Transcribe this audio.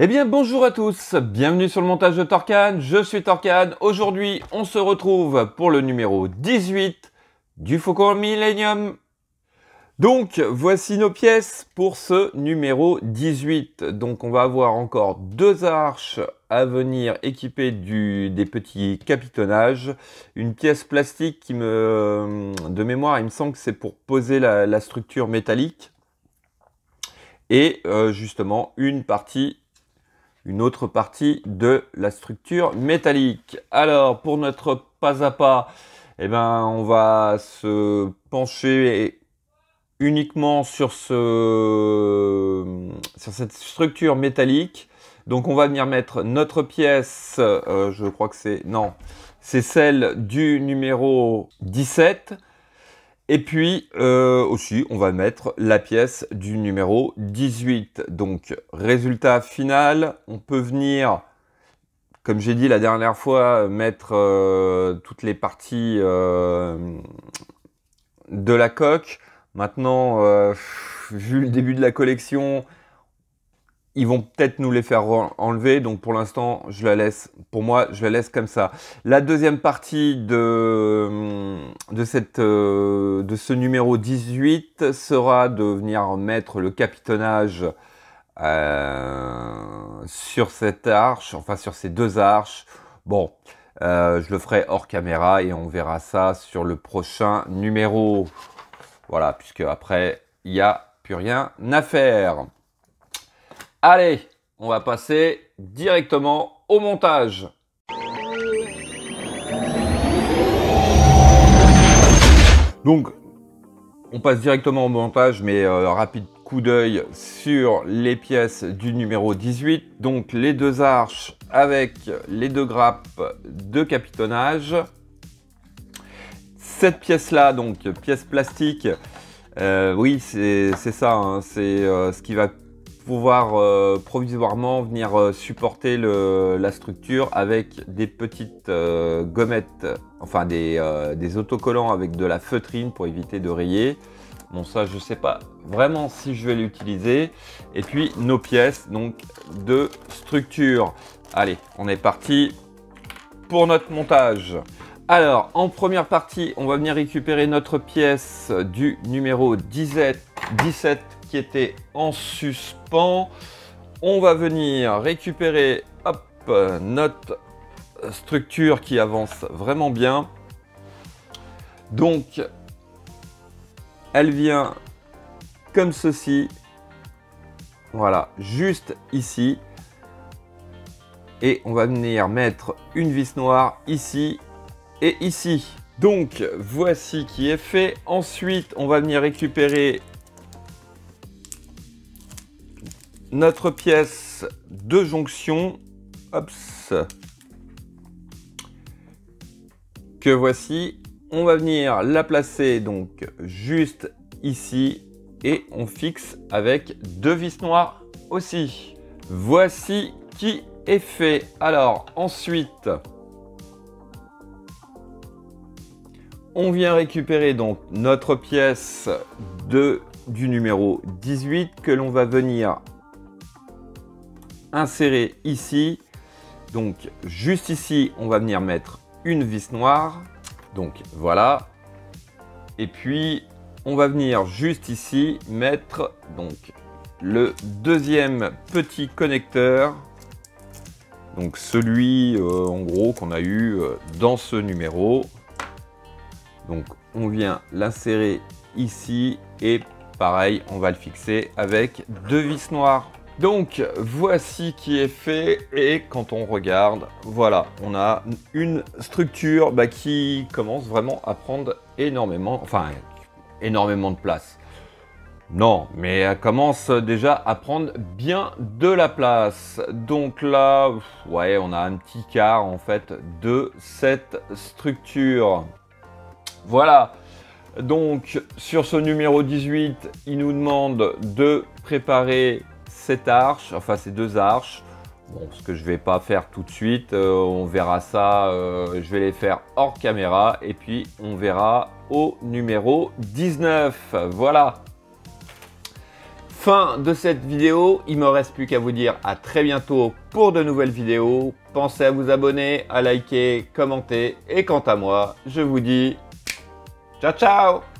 Eh bien bonjour à tous, bienvenue sur le montage de Torcan, je suis Torcan. Aujourd'hui on se retrouve pour le numéro 18 du Faucon Millenium. Donc voici nos pièces pour ce numéro 18. Donc on va avoir encore deux arches à venir équipées des petits capitonnages. Une pièce plastique qui de mémoire il me semble que c'est pour poser la structure métallique. Et justement une autre partie de la structure métallique. Alors, pour notre pas à pas, eh ben, on va se pencher uniquement sur cette structure métallique. Donc, on va venir mettre notre pièce, je crois que c'est celle du numéro 17. Et puis aussi, on va mettre la pièce du numéro 18. Donc, résultat final, on peut venir, comme j'ai dit la dernière fois, mettre toutes les parties de la coque. Maintenant, vu le début de la collection, ils vont peut-être nous les faire enlever, donc pour l'instant, je la laisse comme ça. La deuxième partie de ce numéro 18 sera de venir mettre le capitonnage sur cette arche, enfin sur ces deux arches. Bon, je le ferai hors caméra et on verra ça sur le prochain numéro. Voilà, puisque après, il n'y a plus rien à faire. Allez, on va passer directement au montage. Donc, on passe directement au montage, mais rapide coup d'œil sur les pièces du numéro 18. Donc, les deux arches avec les deux grappes de capitonnage. Cette pièce-là, donc pièce plastique, oui, c'est ça, hein, c'est ce qui va pouvoir provisoirement venir supporter la structure avec des petites gommettes, enfin des autocollants avec de la feutrine pour éviter de rayer. Bon, ça je sais pas vraiment si je vais l'utiliser. Et puis nos pièces donc de structure. Allez, on est parti pour notre montage. Alors, en première partie, on va venir récupérer notre pièce du numéro 17 qui était en suspens. On va venir récupérer notre structure qui avance vraiment bien. Donc, elle vient comme ceci. Voilà, juste ici. Et on va venir mettre une vis noire ici et ici. Donc, voici qui est fait. Ensuite, on va venir récupérer notre pièce de jonction, que voici. On va venir la placer donc juste ici et on fixe avec deux vis noires aussi. Voici qui est fait. Alors ensuite, on vient récupérer donc notre pièce du numéro 18 que l'on va venir insérer ici. Donc juste ici, on va venir mettre une vis noire. Donc voilà. Et puis on va venir juste ici mettre donc le deuxième petit connecteur. Donc celui en gros qu'on a eu dans ce numéro. Donc on vient l'insérer ici et pareil, on va le fixer avec deux vis noires. Donc voici qui est fait et quand on regarde, voilà, on a une structure qui commence vraiment à prendre énormément de place. Non, mais elle commence déjà à prendre bien de la place. Donc là, ouais, on a un petit quart en fait de cette structure. Voilà. Donc sur ce numéro 18, il nous demande de préparer cette arche, enfin ces deux arches. Bon, ce que je vais pas faire tout de suite, on verra ça, je vais les faire hors caméra et puis on verra au numéro 19. Voilà. Fin de cette vidéo, il ne me reste plus qu'à vous dire à très bientôt pour de nouvelles vidéos. Pensez à vous abonner, à liker, commenter et quant à moi, je vous dis ciao ciao!